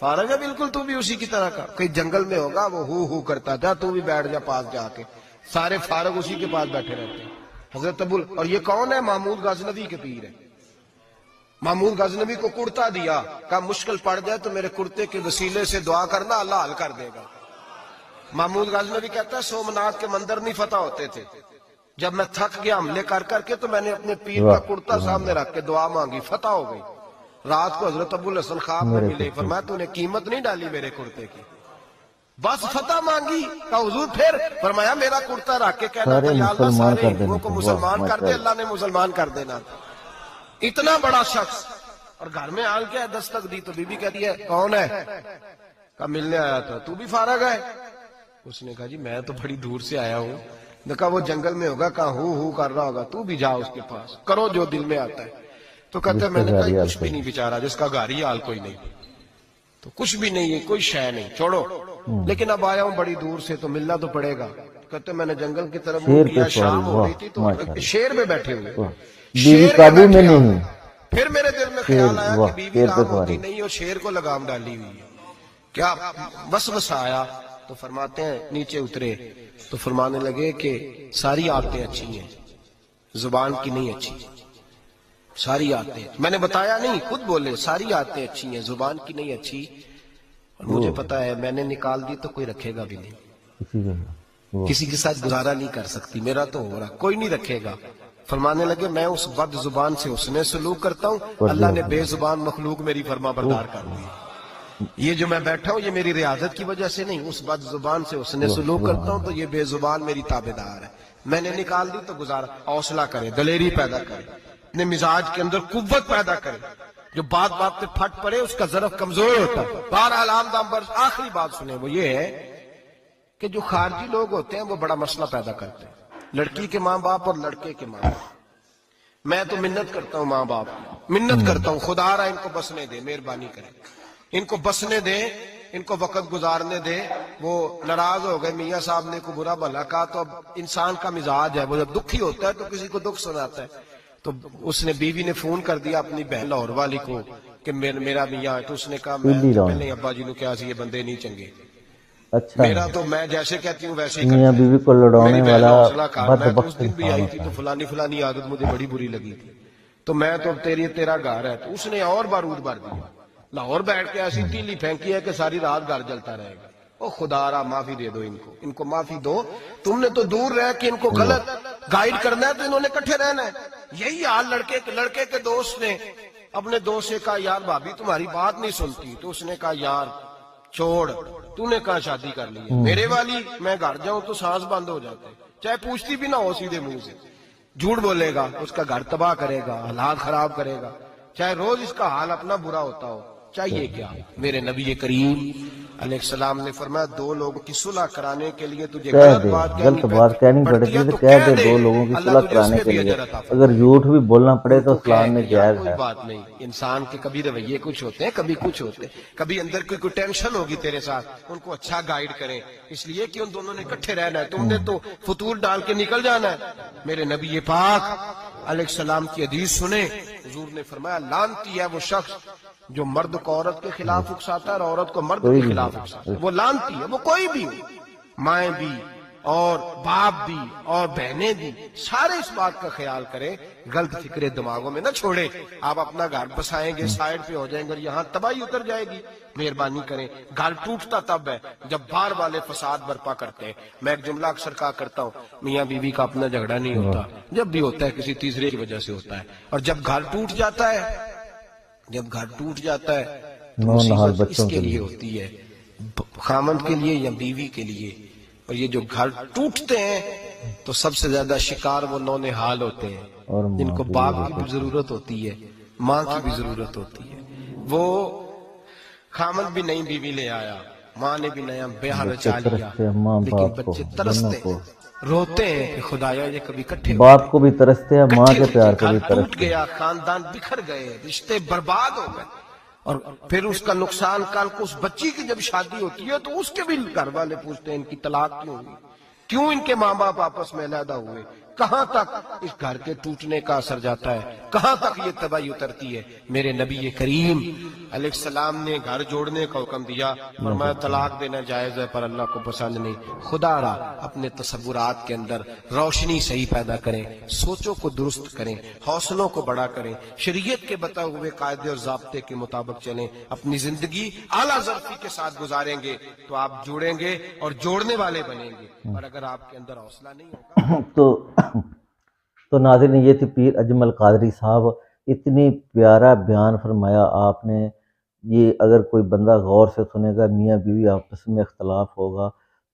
فارغ ہے بالکل تو بھی اسی کی طرح کا. کہیں جنگل میں ہوگا وہ ہو کرتا تھا, تو بھی بیٹھ جا پاس جا کے, سارے فارغ اسی کے پاس بیٹھے رہتے ہیں. حضرت اور یہ کون ہے؟ محمود غزنوی کے پیر ہے. محمود غزنوی کو کرتا دیا, کہا مشکل پڑ جائے تو میرے کرتے کے وسیلے سے دعا کرنا, اللہ حل کر دے گا. محمود غزنوی کہتا ہے سومنات کے مندر نہیں فتح ہوتے تھے, جب میں تھک گیا حملے کر کر کے تو میں نے اپنے پیر کا کرتا سامنے رکھ کے دعا مانگی, فتح ہو گئی. رات کو حضرت ابو الحسن خواب میں ملے, فرمایا تو نے قیمت نہیں ڈالی میرے کرتے کی, بس فتح مانگی. کہا حضور پھر؟ فرمایا میرا کرتا رکھ کے کہنا تھا یا اللہ سارے ہندوؤں کو مسلمان کر دے, اللہ نے مسلمان کر دینا. اتنا بڑا شخص, اور گھر میں آل کے دستک دی تو بی بی کہتی ہے کون ہے؟ کہا ملنے آیا تھا. تو بھی فارغ ہے؟ اس نے کہا جی میں تو بڑی دور سے آیا ہوں. نے کہا وہ جنگل میں ہوگا, کہا ہو کر رہا ہوگا, تو بھی جا اس کے پاس, کرو جو دل میں آتا ہے. تو کہتے ہیں میں نے کہا کچھ بھی نہیں بیچارہ, جس کا گھاری حال کوئی نہیں, تو کچھ بھی نہیں ہے, کوئی شے نہیں, چھوڑو. لیکن اب آیا ہوں بڑی دور سے تو ملنا تو پڑے گا. کہتے ہیں میں نے جنگل کی طرف کیا, شام ہو رہی تھی تو شیر میں بیٹھے ہوئے, شیر قابو میں نہیں. پھر میرے دل میں خیال آیا کہ بیوی رام ہوتی نہیں اور شیر کو لگام ڈالی ہوئی ہے, کیا وسوسہ آیا. تو فرماتے ہیں نیچے اترے تو فرمانے لگے کہ ساری عادتیں اچھی ہیں, زبان کی نہیں اچھی, ساری عادتیں. میں نے بتایا نہیں, خود بولے ساری عادتیں اچھی ہیں, زبان کی نہیں اچھی. اور مجھے پتا ہے میں نے نکال دی تو کوئی رکھے گا بھی نہیں, کسی کے ساتھ گزارا نہیں کر سکتی, میرا تو ہو رہا, کوئی نہیں رکھے گا. فرمانے لگے میں اس بد زبان سے اس نے سلوک کرتا ہوں, اللہ نے بے زبان مخلوق میری فرما بردار کر دی. یہ جو میں بیٹھا ہوں یہ میری ریاضت کی وجہ سے نہیں, اس بد زبان سے اس نے سلوک کرتا ہوں تو یہ بے زبان میری تابعدار ہے. میں نے نکال دی تو گزارا. حوصلہ کرے, دلیری پیدا کرے, اپنے مزاج کے اندر قوت پیدا کرے, جو بات بات پہ پھٹ پڑے اس کا ظرف کمزور ہوتا ہے. بہرحال آخری بات سنیں, وہ یہ ہے کہ جو خارجی لوگ ہوتے ہیں وہ بڑا مسئلہ پیدا کرتے ہیں, لڑکی کے ماں باپ اور لڑکے کے ماں باپ. میں تو منت کرتا ہوں ماں باپ, منت کرتا ہوں خدا را ان کو بسنے دے, مہربانی کرے, ان کو بسنے دے, ان کو وقت گزارنے دے. وہ ناراض ہو گئے, میاں صاحب نے کو برا بھلا کہا, تو اب انسان کا مزاج ہے, وہ جب دکھی ہوتا ہے تو کسی کو دکھ سناتا ہے. تو اس نے بیوی نے فون کر دیا اپنی بہن لاہور والی کو کہ میرا میاں ہے. تو اس نے کہا میں پہلے ابا جی نے کہا یہ بندے نہیں چنگے, اچھا میرا تو میں جیسے کہتی ہوں ویسے ہی میاں بیوی کو لڑانے والا اس دن بھی آئی تھی تو فلانی عادت مجھے بڑی بری لگی تھی, تو میں تو تیرا گھر ہے. تو اس نے اور بارود بھر دیا, لاہور بیٹھ کے ایسی تیلی پھینکی ہے کہ ساری رات گھر جلتا رہے گا. او خدا را معافی دے دو ان کو معافی دو. تم نے تو دور رہ کے ان کو غلط گائیڈ کرنا ہے تو انہوں نے کٹھے رہنا ہے. یہی حال لڑکے کے دوست نے اپنے دوست سے کہا یار بھابی تمہاری بات نہیں سنتی. تو اس نے کہا یار چھوڑ, تو نے کہا شادی کر لی ہے میرے والی, میں گھر جاؤں تو سانس بند ہو جاتے, چاہے پوچھتی بھی نہ ہو سیدھے منہ سے. جھوٹ بولے گا, اس کا گھر تباہ کرے گا, حالات خراب کرے گا, چاہے روز اس کا حال اپنا برا ہوتا ہو. چاہیے کیا؟ میرے نبی کریم علیہ السلام نے فرمایا دو لوگوں کی صلح کرانے کے لیے تجھے غلط بات کہنی پڑے گی تو کہہ دے, دو لوگوں کی صلح کرانے کے لیے اگر جھوٹ بھی بولنا پڑے تو اسلام میں جائز ہے. کوئی بات نہیں, انسان کے کبھی رویے کچھ ہوتے ہیں, کبھی کچھ ہوتے ہیں, کبھی اندر کوئی ٹینشن ہوگی تیرے ساتھ, ان کو اچھا گائیڈ کریں, اس لیے کہ ان دونوں نے اکٹھے رہنا ہے. تم نے تو فطور ڈال کے نکل جانا ہے. میرے نبی پاک علیہ السلام کی حدیث سنیں, حضور نے فرمایا لعنتی ہے وہ شخص جو مرد کو عورت کے خلاف اکساتا ہے اور عورت کو مرد کے خلاف اکساتا ہے. وہ لعنتی ہے, وہ کوئی بھی ہو, مائیں بھی اور باپ بھی اور بہنیں بھی, سارے اس بات کا خیال کریں, غلط فکریں دماغوں میں نہ چھوڑیں. آپ اپنا گھر بسائیں گے, سائڈ پہ ہو جائیں گے, یہاں تباہی اتر جائے گی. مہربانی کریں, گھر ٹوٹتا تب ہے جب باہر والے فساد برپا کرتے ہیں. میں ایک جملہ اکثر کہا کرتا ہوں, میاں بیوی کا اپنا جھگڑا نہیں ہوتا, جب بھی ہوتا ہے کسی تیسرے کی وجہ سے ہوتا ہے. اور جب گھر ٹوٹ جاتا ہے تو مصیبت اس کے لیے ہوتی ہے, خامند کے لیے یا بیوی کے لیے. اور یہ جو گھر ٹوٹتے ہیں تو سب سے زیادہ شکار وہ نونہال ہوتے ہیں, جن کو باپ کی بھی ضرورت ہوتی ہے, ماں کی بھی ضرورت ہوتی ہے. وہ خامند بھی نئی بیوی لے آیا, ماں نے بھی نیا بیاہ رچا لیا, لیکن بچے ترستے ہیں, روتے ہیں کہ خدایا یہ کبھی کٹھے, باپ کو بھی ترستے ہیں, ماں کے پیار کو بھی ترستے ہیں. ٹوٹ گیا, خاندان بکھر گئے, رشتے برباد ہو گئے. اور پھر اس کا نقصان کل کو اس بچی کی جب شادی ہوتی ہے تو اس کے بھی گھر والے پوچھتے ہیں ان کی طلاق کیوں ہوئی, کیوں ان کے ماں باپ آپس میں علیحدہ ہوئے, کہاں تک اس گھر کے ٹوٹنے کا اثر جاتا ہے, کہاں تک یہ تباہی اترتی ہے. میرے نبی کریم علیہ السلام نے گھر جوڑنے کا حکم دیا, فرمایا طلاق دینا جائز ہے پر اللہ کو پسند نہیں. خدا را اپنے تصورات کے اندر روشنی صحیح پیدا کریں, سوچوں کو درست کریں, حوصلوں کو بڑا کریں, شریعت کے بتائے ہوئے قاعدے اور ضابطے کے مطابق چلیں. اپنی زندگی اعلیٰ ظرفی کے ساتھ گزاریں گے تو آپ جوڑیں گے اور جوڑنے والے بنیں گے. اور اگر آپ کے اندر حوصلہ نہیں ہوگا تو ناظرین یہ تھی پیر اجمل قادری صاحب. اتنی پیارا بیان فرمایا آپ نے. یہ اگر کوئی بندہ غور سے سنے گا, میاں بیوی آپس میں اختلاف ہوگا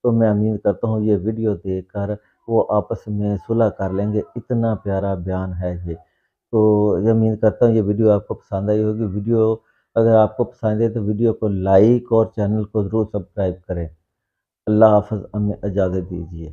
تو میں امید کرتا ہوں یہ ویڈیو دیکھ کر وہ آپس میں صلح کر لیں گے. اتنا پیارا بیان ہے یہ. تو یہ امید کرتا ہوں یہ ویڈیو آپ کو پسند آئی ہوگی. ویڈیو اگر آپ کو پسند ہے تو ویڈیو کو لائک اور چینل کو ضرور سبسکرائب کریں. اللہ حافظ, ہمیں اجازت دیجیے.